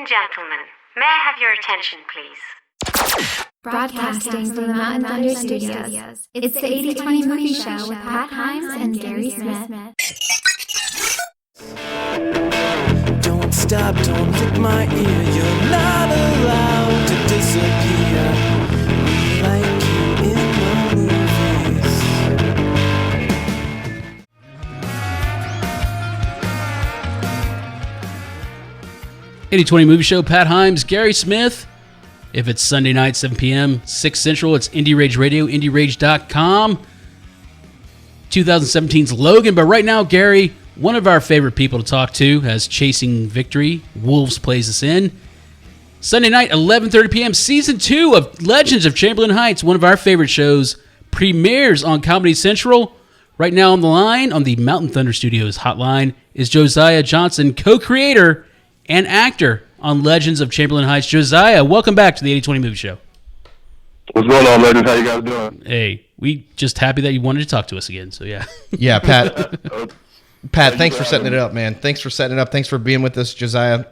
gentlemen, may I have your attention, please? Broadcasting from the Mountain Thunder Studios, it's the 80/20 Movie Show with Pat Himes and Gary Smith. Don't stop, don't lick my ear. You're not allowed to disappear. We like you in the movies. 80/20 Movie Show, Pat Himes, Gary Smith. If it's Sunday night, 7 p.m., 6 Central, it's Indie Rage Radio, IndieRage.com. 2017's Logan. But right now, Gary, one of our favorite people to talk to has Chasing Victory. Wolves plays us in. Sunday night, 11:30 p.m., Season 2 of Legends of Chamberlain Heights, one of our favorite shows, premieres on Comedy Central. Right now on the line, on the Mountain Thunder Studios hotline, is Josiah Johnson, co-creator and actor on Legends of Chamberlain Heights. Josiah, welcome back to the 80/20 Movie Show. What's going on, Legends? How you guys doing? Hey, we just happy that you wanted to talk to us again, so yeah. Yeah, Pat. Pat, thanks for setting it up, man. Thanks for setting it up. Thanks for being with us, Josiah.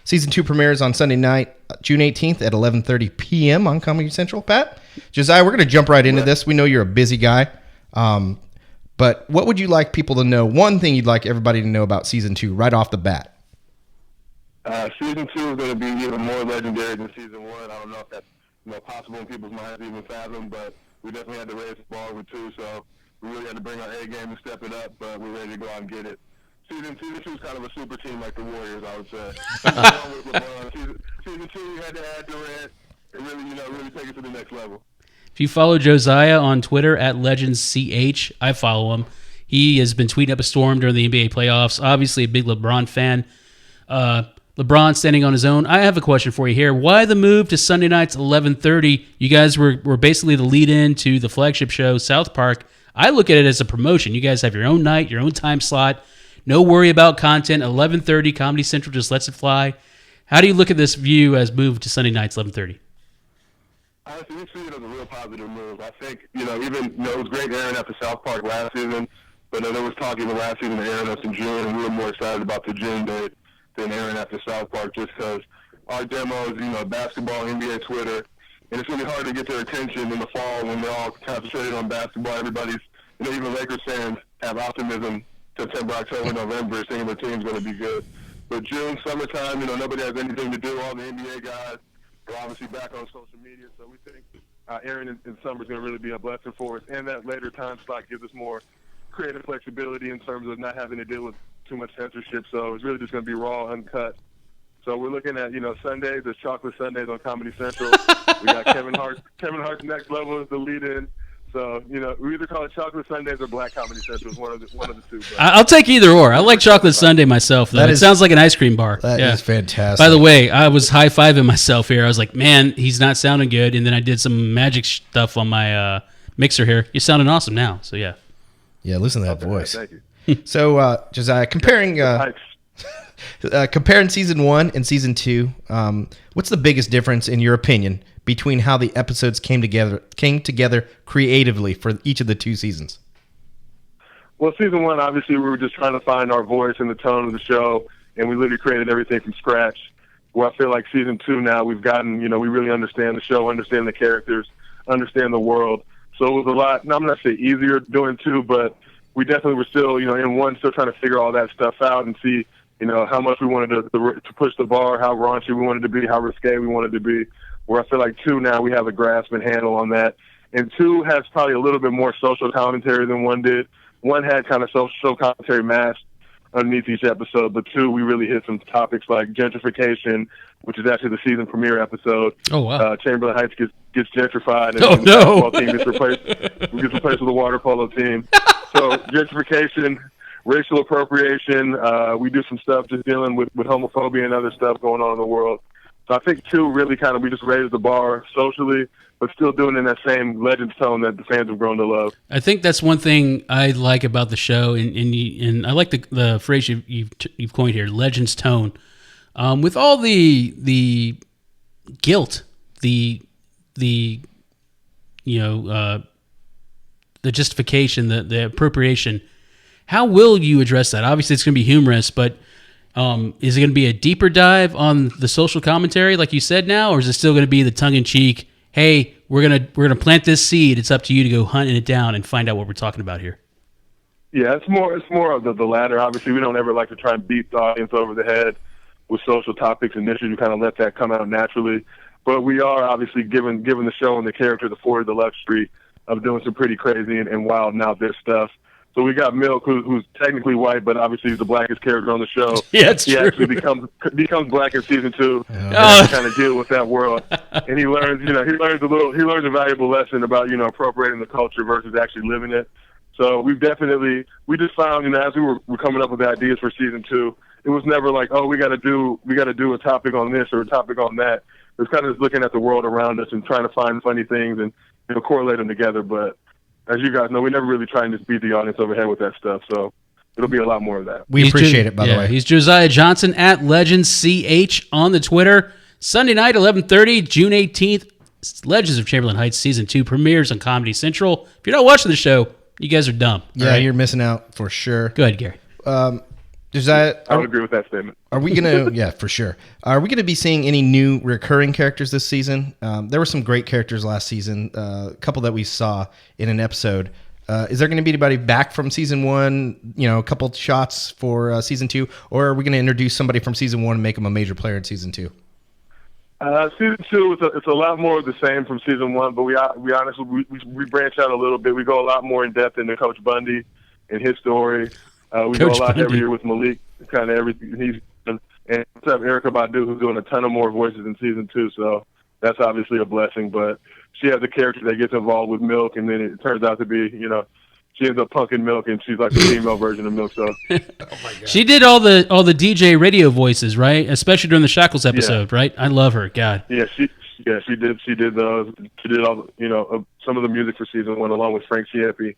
Season 2 premieres on Sunday night, June 18th at 11:30 p.m. on Comedy Central. Pat, Josiah, we're going to jump right into this. We know you're a busy guy, but what would you like people to know? One thing you'd like everybody to know about Season 2 right off the bat. Season 2 is going to be even more legendary than Season 1. I don't know if that's possible in people's minds to even fathom, but we definitely had to raise the bar with 2, so we really had to bring our A game and step it up, but we're ready to go out and get it. Season 2 is kind of a super team like the Warriors, I would say. Season 2, we had to add Durant and really take it to the next level. If you follow Josiah on Twitter at LegendsCH, I follow him. He has been tweeting up a storm during the NBA playoffs. Obviously a big LeBron fan. LeBron standing on his own. I have a question for you here. Why the move to Sunday nights 11:30? You guys were basically the lead-in to the flagship show, South Park. I look at it as a promotion. You guys have your own night, your own time slot. No worry about content. 11:30, Comedy Central just lets it fly. How do you look at this view as moved to Sunday nights 11:30? Honestly, we see it as a real positive move. I think, even it was great airing after South Park last season, but there was talk even last season of airing us in June, and we were more excited about the June date than airing after South Park, just because our demos, basketball, NBA, Twitter, and it's really hard to get their attention in the fall when they're all concentrated on basketball. Everybody's, even Lakers fans have optimism September, October, November, saying the team's going to be good. But June, summertime, nobody has anything to do. All the NBA guys are obviously back on social media, so we think airing in summer is going to really be a blessing for us, and that later time slot gives us more creative flexibility in terms of not having to deal with too much censorship, so it's really just going to be raw, uncut. So we're looking at, Sundays, there's Chocolate Sundays on Comedy Central. We got Kevin Hart's Next Level is the lead-in. So, we either call it Chocolate Sundays or Black Comedy Central is one of the two. But I'll take either or. I like Chocolate Sunday myself, though. It sounds like an ice cream bar. That is fantastic. By the way, I was high-fiving myself here. I was like, man, he's not sounding good. And then I did some magic stuff on my mixer here. You're sounding awesome now, so yeah. Yeah, listen to that voice. Thank you. So, Josiah, comparing Season 1 and Season 2, what's the biggest difference, in your opinion, between how the episodes came together creatively for each of the 2 seasons? Well, Season 1, obviously, we were just trying to find our voice and the tone of the show, and we literally created everything from scratch. Where I feel like Season 2 now, we've gotten, we really understand the show, understand the characters, understand the world. So it was a lot, I'm not going to say easier doing 2, but we definitely were still, in 1, still trying to figure all that stuff out and see, how much we wanted to push the bar, how raunchy we wanted to be, how risque we wanted to be. Where I feel like 2 now, we have a grasp and handle on that. And 2 has probably a little bit more social commentary than 1 did. 1 had kind of social commentary masked underneath each episode, but 2, we really hit some topics like gentrification, which is actually the season premiere episode. Oh, wow. Chamberlain Heights gets gentrified, and the basketball team gets replaced with a water polo team. So gentrification, racial appropriation, we do some stuff just dealing with homophobia and other stuff going on in the world. So I think 2 really we just raised the bar socially, but still doing it in that same Legends tone that the fans have grown to love. I think that's one thing I like about the show, and I like the phrase you've coined here, Legends tone. With all the guilt, the justification, the appropriation, how will you address that? Obviously, it's going to be humorous, but Is it going to be a deeper dive on the social commentary, like you said now, or is it still going to be the tongue-in-cheek? Hey, we're gonna plant this seed. It's up to you to go hunting it down and find out what we're talking about here. Yeah, it's more of the latter. Obviously, we don't ever like to try and beat the audience over the head with social topics and issues. We kind of let that come out naturally. But we are obviously giving the show and the character the luxury of doing some pretty crazy and wild and out there stuff. So we got Milk, who's technically white, but obviously he's the blackest character on the show. Yeah, it's he true. actually becomes black in season 2, and kind of deal with that world. And he learns a valuable lesson about appropriating the culture versus actually living it. So we just found as we were coming up with ideas for season 2, it was never like, oh, we got to do a topic on this or a topic on that. It was kind of just looking at the world around us and trying to find funny things and correlate them together. But as you guys know, we never really try and just beat the audience over the head with that stuff. So it'll be a lot more of that. We appreciate it, by the way. He's Josiah Johnson at LegendsCH on the Twitter. Sunday night, 11:30, June 18th, Legends of Chamberlain Heights Season 2 premieres on Comedy Central. If you're not watching the show, you guys are dumb. Yeah, right? You're missing out for sure. Go ahead, Gary. Josiah, I would agree with that statement. Are we going to, yeah, for sure. Are we going to be seeing any new recurring characters this season? There were some great characters last season, a couple that we saw in an episode. Is there going to be anybody back from season 1, a couple shots for season 2, or are we going to introduce somebody from season 1 and make them a major player in season 2? Season 2, it's a lot more of the same from season 1, but we honestly branch out a little bit. We go a lot more in depth into Coach Bundy and his story. We go a lot heavier with Malik, kind of everything. And we have Erykah Badu, who's doing a ton of more voices in season 2, so that's obviously a blessing. But she has a character that gets involved with Milk, and then it turns out to be, she ends up punking Milk, and she's like the female version of Milk. So, oh my God. She did all the DJ radio voices, right? Especially during the Shackles episode, right? I love her. God. Yeah, she did. She did those. She did all, some of the music for season 1, along with Frank Chiappi,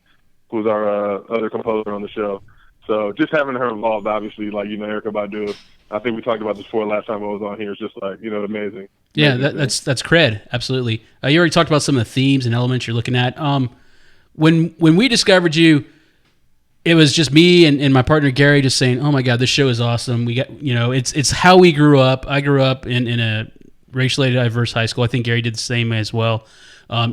who's our other composer on the show. So just having her involved, obviously, like, Erykah Badu, I think we talked about this before last time I was on here. It's just like, amazing. Yeah, that's cred. Absolutely. You already talked about some of the themes and elements you're looking at. When we discovered you, it was just me and my partner Gary just saying, "Oh my God, this show is awesome." We got, it's how we grew up. I grew up in a racially diverse high school. I think Gary did the same as well.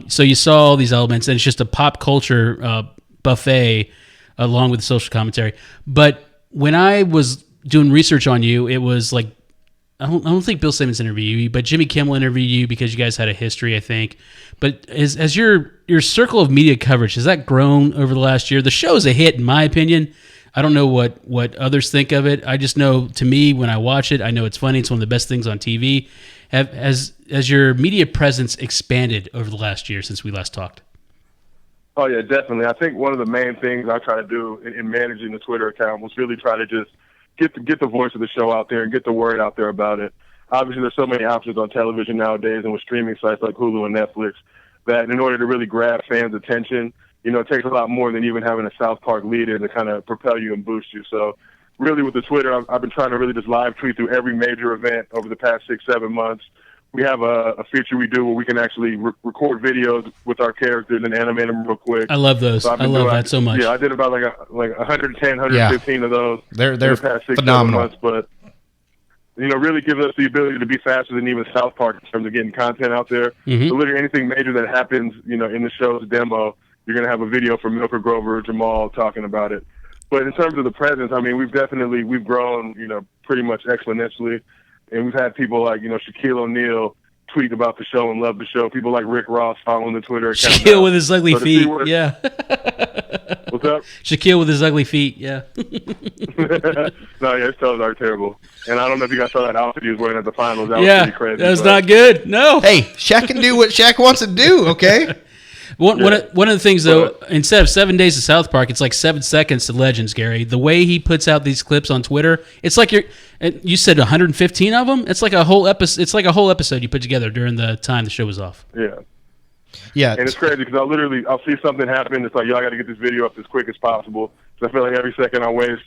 So you saw all these elements, and it's just a pop culture buffet along with the social commentary. But when I was doing research on you, it was like, I don't think Bill Simmons interviewed you, but Jimmy Kimmel interviewed you because you guys had a history, I think. But as your circle of media coverage, has that grown over the last year? The show is a hit, in my opinion. I don't know what others think of it. I just know, to me, when I watch it, I know it's funny. It's one of the best things on TV. Has your media presence expanded over the last year since we last talked? Oh, yeah, definitely. I think one of the main things I try to do in managing the Twitter account was really try to just get the voice of the show out there and get the word out there about it. Obviously, there's so many options on television nowadays and with streaming sites like Hulu and Netflix that in order to really grab fans' attention, it takes a lot more than even having a South Park leader to kind of propel you and boost you. So really with the Twitter, I've been trying to really just live tweet through every major event over the past 6-7 months. We have a feature we do where we can actually record videos with our characters and animate them real quick. I love those. So I love that so much. Yeah, I did about like 110, 115 of those. They're in the past 6-7 phenomenal. months, but really gives us the ability to be faster than even South Park in terms of getting content out there. Mm-hmm. So literally anything major that happens, in the show's demo, you're gonna have a video from Milk or Grover or Jamal talking about it. But in terms of the presence, we've grown, pretty much exponentially. And we've had people like, Shaquille O'Neal tweet about the show and love the show. People like Rick Ross following the Twitter account. Shaquille with his ugly feet. Yeah. What's up? Shaquille with his ugly feet. Yeah. No, yeah, his toes are terrible. And I don't know if you guys saw that outfit he was wearing at the finals. That was pretty crazy. That was not good. No. Hey, Shaq can do what Shaq wants to do, okay? One of the things, though, instead of 7 days to South Park, it's like 7 seconds to Legends, Gary. The way he puts out these clips on Twitter, it's like you said 115 of them. It's like a whole episode. It's like a whole episode you put together during the time the show was off. Yeah. Yeah. And it's crazy because I'll see something happen. It's like, I got to get this video up as quick as possible. So I feel like every second I waste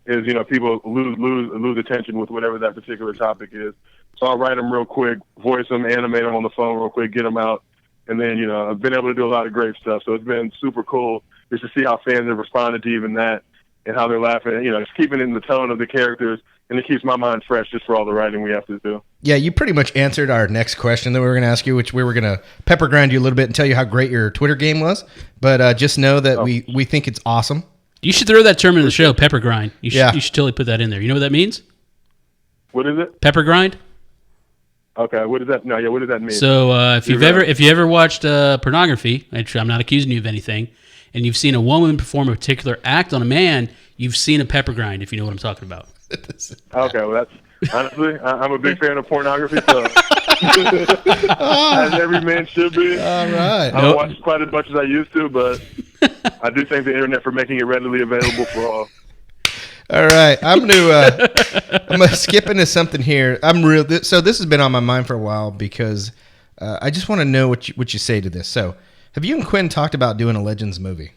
is, people lose attention with whatever that particular topic is. So I'll write them real quick, voice them, animate them on the phone real quick, get them out. And then, I've been able to do a lot of great stuff. So it's been super cool just to see how fans have responded to even that and how they're laughing. Just keeping in the tone of the characters and it keeps my mind fresh just for all the writing we have to do. Yeah, you pretty much answered our next question that we were going to ask you, which we were going to pepper grind you a little bit and tell you how great your Twitter game was. But just know that we think it's awesome. You should throw that term in the show, pepper grind. You should, Yeah. you should totally put that in there. You know what that means? What is it? Pepper grind? Okay, what does that? No, yeah, what does that mean? So if you ever watched pornography, which I'm not accusing you of anything, and you've seen a woman perform a particular act on a man, you've seen a pepper grind. If you know what I'm talking about. Okay, well, that's honestly, I'm a big fan of pornography, so as every man should be. All right. I don't watch quite as much as I used to, but I do thank the internet for making it readily available for all. All right, I'm gonna skip into something here. So this has been on my mind for a while because I just want to know what you say to this. So, have you and Quinn talked about doing a Legends movie?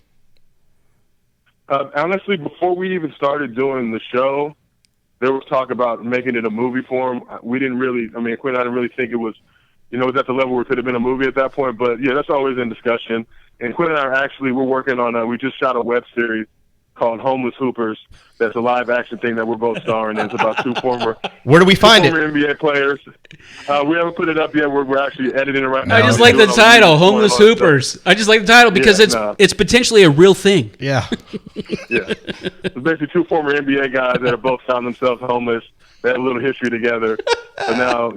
Honestly, before we even started doing the show, there was talk about making it a movie form. We didn't really, Quinn and I didn't really think it was, it was at the level where it could have been a movie at that point. But yeah, that's always in discussion. And Quinn and I we're working on, we just shot a web series called Homeless Hoopers. That's a live action thing that we're both starring in. It's about two former Where do we find it? NBA players. We haven't put it up yet. We're actually editing it right now. I just like the title, Homeless Hoopers. I just like the title because it's potentially a real thing. Yeah. Yeah. It's basically two former NBA guys that have both found themselves homeless. They had a little history together. But now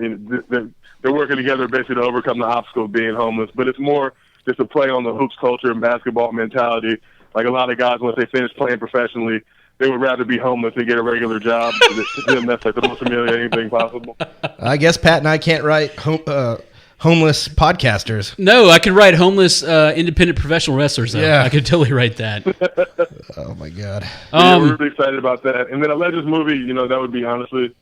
they're working together basically to overcome the obstacle of being homeless. But it's more just a play on the hoops culture and basketball mentality. Like a lot of guys, once they finish playing professionally, they would rather be homeless than get a regular job. To them, that's like the most humiliating thing possible. I guess Pat and I can't write homeless podcasters. No, I could write homeless independent professional wrestlers, though. Yeah. I could totally write that. Oh, my God. Yeah, we're really excited about that. And then a Legends movie, that would be honestly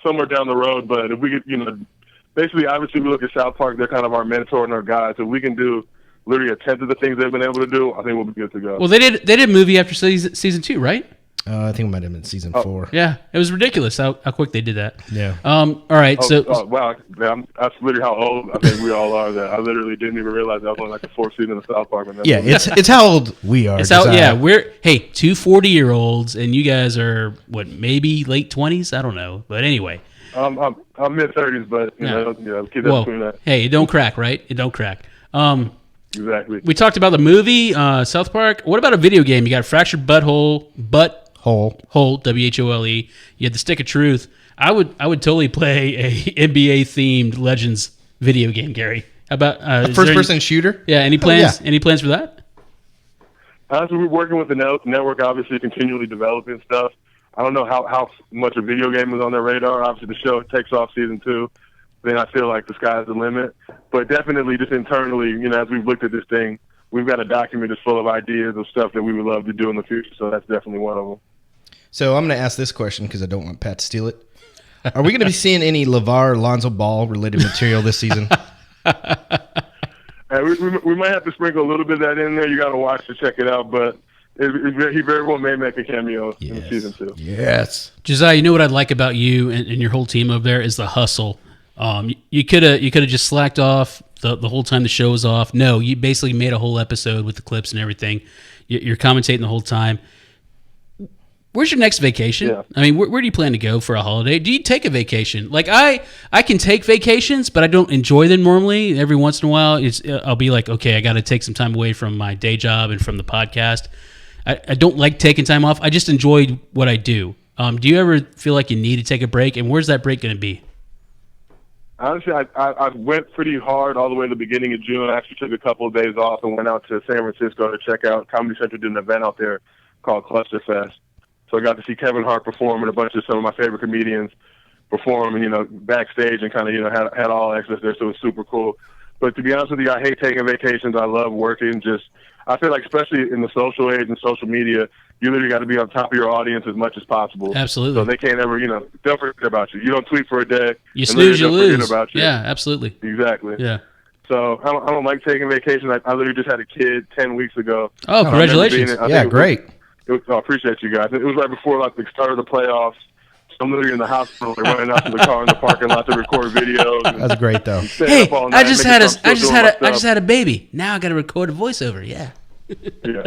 somewhere down the road. But if we could, basically, obviously, we look at South Park. They're kind of our mentor and our guide. So if we can do literally a tenth of the things they've been able to do, I think we'll be good to go. Well, they did a movie after season 2, right? I think it might have been season 4. Yeah, it was ridiculous how quick they did that. Yeah. All right, wow, that's literally how old I think we all are. That I literally didn't even realize that was on like the 4th season of South Park. Yeah, it's how old we are. It's how, we're two 40-year-olds, and you guys are maybe late 20s? I don't know, but anyway. I'm mid-30s, but keep that between that. Hey, it don't crack, right? It don't crack. Exactly. We talked about the movie, South Park. What about a video game? You got Fractured Butthole, Hole, WHOLE. You had the Stick of Truth. I would totally play a NBA themed Legends video game, Gary. How about a first person shooter? Yeah. Any plans? Any plans for that? Honestly, we're working with the network, obviously continually developing stuff. I don't know how much a video game is on their radar. Obviously, the show takes off season 2. Then I feel like the sky's the limit. But definitely, just internally, as we've looked at this thing, we've got a document that's full of ideas of stuff that we would love to do in the future. So that's definitely one of them. So I'm going to ask this question because I don't want Pat to steal it. Are we going to be seeing any LeVar Lonzo Ball related material this season? We might have to sprinkle a little bit of that in there. You got to watch to check it out. But he very well may make a cameo in season 2. Yes. Josiah, you know what I'd like about you and your whole team over there is the hustle. You could have just slacked off the whole time the show was off. No, you basically made a whole episode with the clips and everything. You're commentating the whole time. Where's your next vacation? Yeah. I mean, where do you plan to go for a holiday? Do you take a vacation? Like I can take vacations, but I don't enjoy them normally. Every once in a while, I'll be like, okay, I got to take some time away from my day job and from the podcast. I don't like taking time off. I just enjoy what I do. Do you ever feel like you need to take a break? And where's that break going to be? Honestly, I went pretty hard all the way to the beginning of June. I actually took a couple of days off and went out to San Francisco to check out Comedy Central did an event out there called Cluster Fest. So I got to see Kevin Hart perform and a bunch of some of my favorite comedians perform, and backstage and kind of had all access there. So it was super cool. But to be honest with you, I hate taking vacations. I love working. I feel like especially in the social age and social media, you literally got to be on top of your audience as much as possible. Absolutely. So they can't ever, they'll forget about you. You don't tweet for a day. You snooze, you lose. Forget about you. Yeah, absolutely. Exactly. Yeah. So I don't like taking vacation. I literally just had a kid 10 weeks ago. Oh, congratulations. Great. I appreciate you guys. It was right before like the start of the playoffs. So I'm literally in the hospital, running out to the car in the parking lot to record videos. That's great though. Hey, I just had a baby. Now I got to record a voiceover. Yeah. Yeah.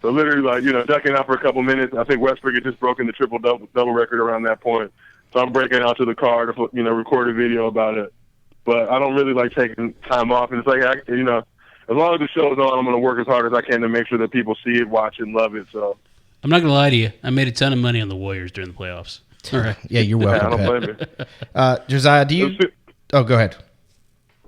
So literally, like, ducking out for a couple minutes. I think Westbrook had just broken the triple-double record around that point. So I'm breaking out to the car to, record a video about it. But I don't really like taking time off. And it's like, as long as the show's on, I'm going to work as hard as I can to make sure that people see it, watch it, and love it. So I'm not going to lie to you. I made a ton of money on the Warriors during the playoffs. All right. Yeah, you're welcome. I don't blame you. Josiah, do you? Oh, go ahead.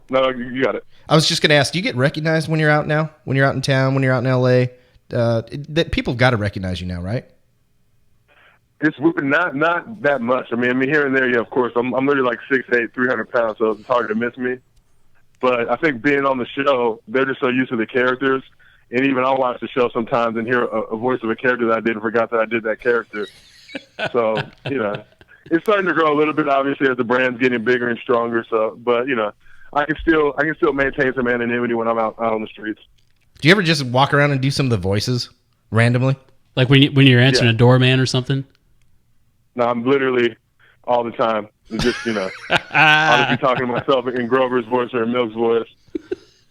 No, you got it. I was just going to ask, do you get recognized when you're out now? When you're out in town, when you're out in LA? That people got to recognize you now, right? It's not that much. I mean, here and there, yeah, of course. I'm literally like 6'8", 300 pounds, so it's hard to miss me. But I think being on the show, they're just so used to the characters. And even I'll watch the show sometimes and hear a voice of a character that I did and forgot that I did that character. So, it's starting to grow a little bit, obviously, as the brand's getting bigger and stronger. So, but, I can still maintain some anonymity when I'm out on the streets. Do you ever just walk around and do some of the voices randomly? Like when you're answering a doorman or something? No, I'm literally all the time. Just, I'll just be talking to myself in Grover's voice or in Milk's voice.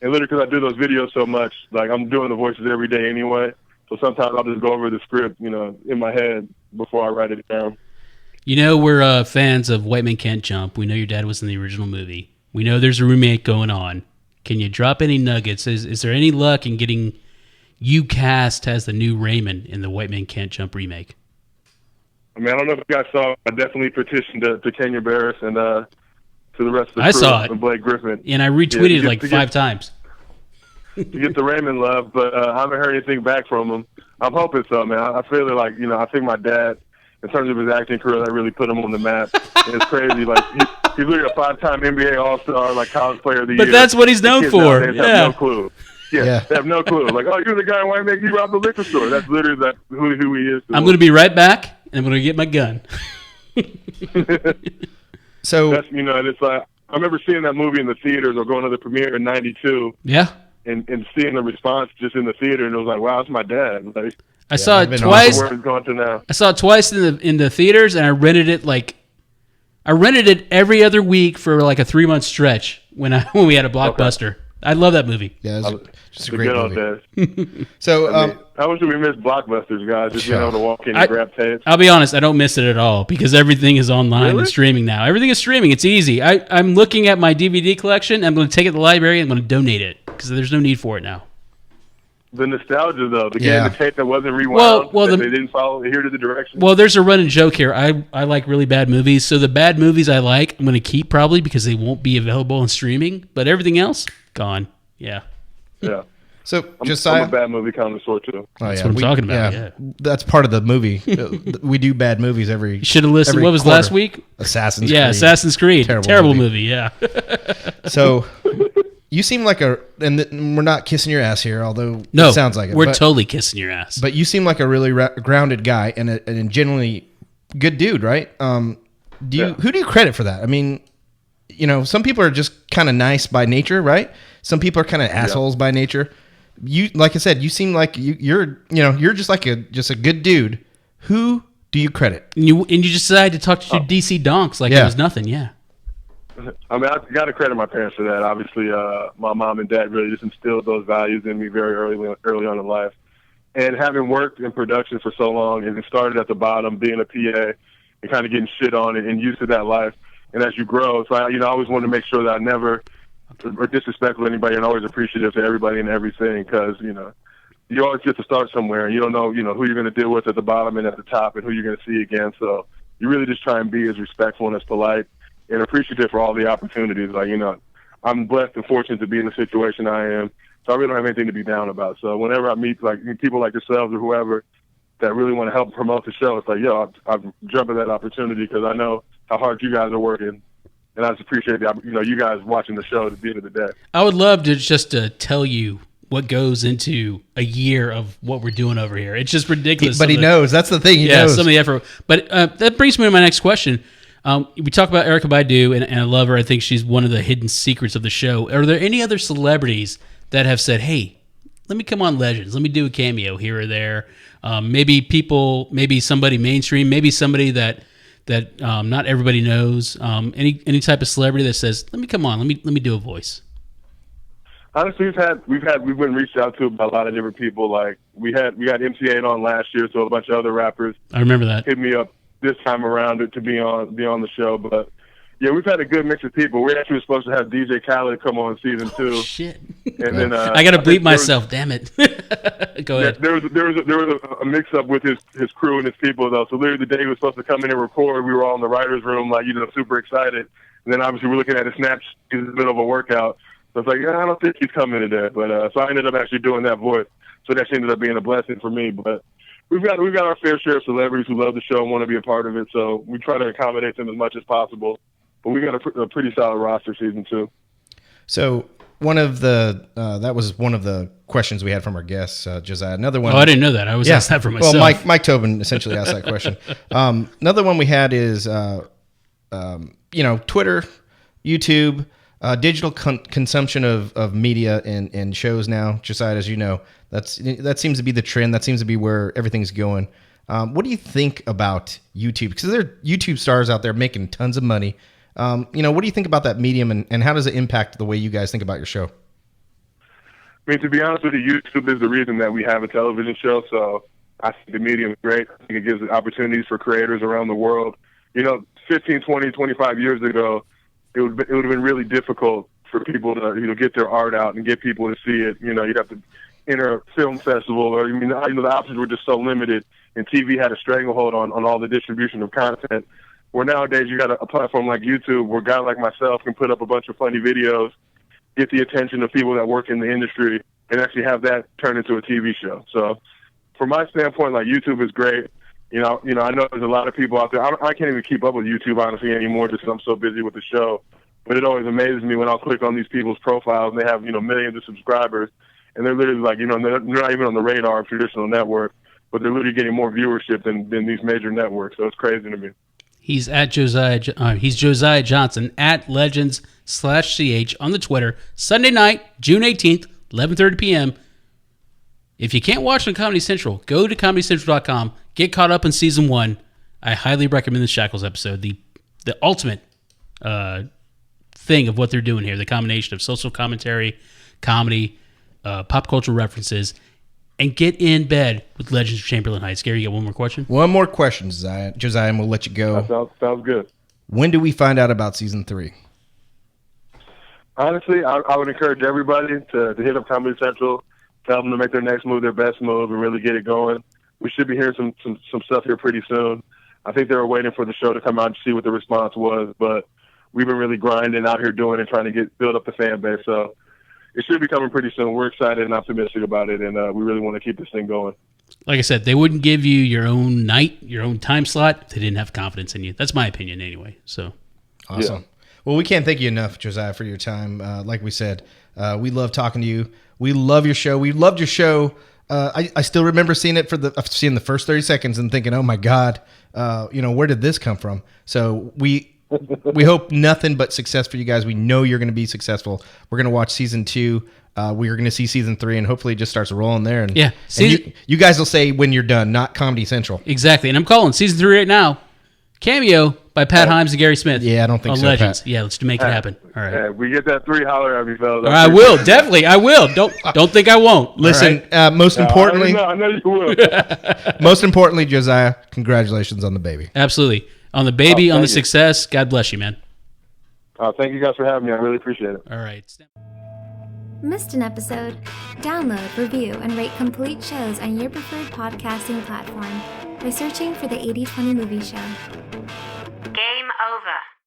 And literally because I do those videos so much, like I'm doing the voices every day anyway. So sometimes I'll just go over the script, in my head before I write it down. We're fans of White Men Can't Jump. We know your dad was in the original movie. We know there's a remake going on. Can you drop any nuggets? Is there any luck in getting you cast as the new Raymond in the White Men Can't Jump remake? I mean, I don't know if you guys saw, I definitely petitioned to Kenya Barris and to the rest of the crew. I saw it. And Blake Griffin. And I retweeted it 5 times. To get the Raymond love, but I haven't heard anything back from him. I'm hoping so, man. I feel like, I think my dad, in terms of his acting career, that really put him on the map. And it's crazy. Like, he's literally a 5-time NBA All-Star, like college player of the year. But that's what he's known for. They have no clue. Yeah, they have no clue. Like, oh, you're the guy who might make you rob the liquor store. That's literally who he is. I'm going to be right back, and I'm going to get my gun. So that's, and it's like, I remember seeing that movie in the theaters or going to the premiere in '92. Yeah. And seeing the response just in the theater, and it was like, wow, it's my dad. Like, I saw it twice. Where it's going to now. I saw it twice in the theaters, and I rented it every other week for like a 3-month stretch when we had a Blockbuster. Okay. I love that movie. Yeah, it was just a great movie. So, how much do we miss Blockbusters, guys? Just being able to walk in and grab tapes. I'll be honest, I don't miss it at all because everything is online and streaming now. Everything is streaming. It's easy. I'm looking at my DVD collection. I'm going to take it to the library and I'm going to donate it because there's no need for it now. The nostalgia, though, getting the tape that wasn't rewound, well, they didn't follow adhere to the direction. Well, there's a running joke here. I like really bad movies, so the bad movies I like, I'm going to keep probably because they won't be available on streaming. But everything else, gone. Yeah. Yeah. So, I'm a bad movie connoisseur, too. That's what I'm talking about. Yeah. That's part of the movie. We do bad movies every. You should have listened. What was quarter. Last week? Assassin's Creed. Yeah, Assassin's Creed. Terrible movie. Yeah. So, you seem like and we're not kissing your ass here, although no, it sounds like it. We're totally kissing your ass. But you seem like a really grounded guy and a genuinely good dude, right? Who do you credit for that? I mean, some people are just kind of nice by nature, right? Some people are kind of assholes by nature. You, like I said, you seem like you're just like a good dude. Who do you credit? And you just decided to talk to DC donks like it was nothing. Yeah. I mean, I got to credit my parents for that. Obviously, my mom and dad really just instilled those values in me very early on in life. And having worked in production for so long and it started at the bottom, being a PA and kind of getting shit on and used to that life. And as you grow, so I always wanted to make sure that I never or disrespectful anybody and always appreciative to everybody and everything because, you always get to start somewhere and you don't know, who you're going to deal with at the bottom and at the top and who you're going to see again. So you really just try and be as respectful and as polite and appreciative for all the opportunities. Like, I'm blessed and fortunate to be in the situation I am. So I really don't have anything to be down about. So whenever I meet like people like yourselves or whoever that really want to help promote the show, it's like, I'll jump at that opportunity because I know how hard you guys are working. And I just appreciate you guys watching the show at the end of the day. I would love to just tell you what goes into a year of what we're doing over here. It's just ridiculous. But he knows. That's the thing. He knows. Some of the effort. But that brings me to my next question. We talk about Erykah Badu, and I love her. I think she's one of the hidden secrets of the show. Are there any other celebrities that have said, hey, let me come on Legends. Let me do a cameo here or there. Maybe somebody mainstream, maybe somebody that not everybody knows. Any type of celebrity that says, let me come on, let me do a voice. Honestly, we've been reached out to by a lot of different people. Like we got MC8 on last year, so a bunch of other rappers I remember that. hit me up this time around to be on the show. But yeah, we've had a good mix of people. We actually were supposed to have DJ Khaled come on season 2. Shit. And then I gotta bleep myself. Damn it. Go ahead. There was a mix up with his crew and his people though. So literally the day he was supposed to come in and record, we were all in the writers' room, like super excited. And then obviously we're looking at his snaps in the middle of a workout. So it's like, I don't think he's coming today. But so I ended up actually doing that voice. So that actually ended up being a blessing for me. But we've got our fair share of celebrities who love the show and want to be a part of it. So we try to accommodate them as much as possible. But we got a pretty solid roster season 2. So one of the that was one of the questions we had from our guests, Josiah. Another one. Oh, I didn't know that. I was asked that for myself. Well, Mike Tobin essentially asked that question. Another one we had is, Twitter, YouTube, digital consumption of media and shows now. Josiah, as you know, that seems to be the trend. That seems to be where everything's going. What do you think about YouTube? Because there are YouTube stars out there making tons of money. What do you think about that medium, and how does it impact the way you guys think about your show? I mean, to be honest with you, YouTube is the reason that we have a television show. So I think the medium is great. I think it gives opportunities for creators around the world. 15, 20, 25 years ago, it would have been really difficult for people to get their art out and get people to see it. You'd have to enter a film festival, or the options were just so limited, and TV had a stranglehold on all the distribution of content. Where nowadays you got a platform like YouTube where a guy like myself can put up a bunch of funny videos, get the attention of people that work in the industry, and actually have that turn into a TV show. So from my standpoint, like, YouTube is great. I know there's a lot of people out there. I can't even keep up with YouTube, honestly, anymore just because I'm so busy with the show. But it always amazes me when I'll click on these people's profiles and they have, millions of subscribers. And they're literally like, they're not even on the radar of traditional networks, but they're literally getting more viewership than these major networks. So it's crazy to me. He's at Josiah. He's Josiah Johnson at Legends/CH on the Twitter. Sunday night, June 18th, 11:30 p.m. If you can't watch on Comedy Central, go to ComedyCentral.com. Get caught up in season 1. I highly recommend the Shackles episode. The ultimate thing of what they're doing here. The combination of social commentary, comedy, pop culture references, and get in bed with Legends of Chamberlain Heights. Gary, you got one more question? One more question, Josiah, and we'll let you go. That sounds good. When do we find out about season 3? Honestly, I would encourage everybody to hit up Comedy Central, tell them to make their next move their best move, and really get it going. We should be hearing some stuff here pretty soon. I think they were waiting for the show to come out and see what the response was, but we've been really grinding out here doing it, trying to build up the fan base. So it should be coming pretty soon. We're excited and optimistic about it, and we really want to keep this thing going. Like I said, they wouldn't give you your own night, your own time slot, if they didn't have confidence in you. That's my opinion anyway. So awesome. Yeah. Well, we can't thank you enough, Josiah, for your time. Like we said, we love talking to you. We love your show. We loved your show. I still remember seeing it seeing the first 30 seconds and thinking, oh my God, where did this come from? So we hope nothing but success for you guys. We know you're going to be successful. We're going to watch season 2. We're going to see season 3, and hopefully it just starts rolling there. And, yeah, and you guys will say when you're done, not Comedy Central. Exactly. And I'm calling season 3 right now. Cameo by Pat Himes and Gary Smith. Yeah, I don't think on so, Legends. Pat. Yeah, let's make it happen. All right. Yeah, we get that 3, holler at me, fellas. I will, definitely. I will. Don't think I won't. Listen, most importantly, I know you will. most importantly, Josiah, congratulations on the baby. Absolutely. On the baby, on the you. success. God bless you, man. Thank you guys for having me. I really appreciate it. All right. Missed an episode? Download, review, and rate complete shows on your preferred podcasting platform by searching for the 80/20 Movie Show. Game over.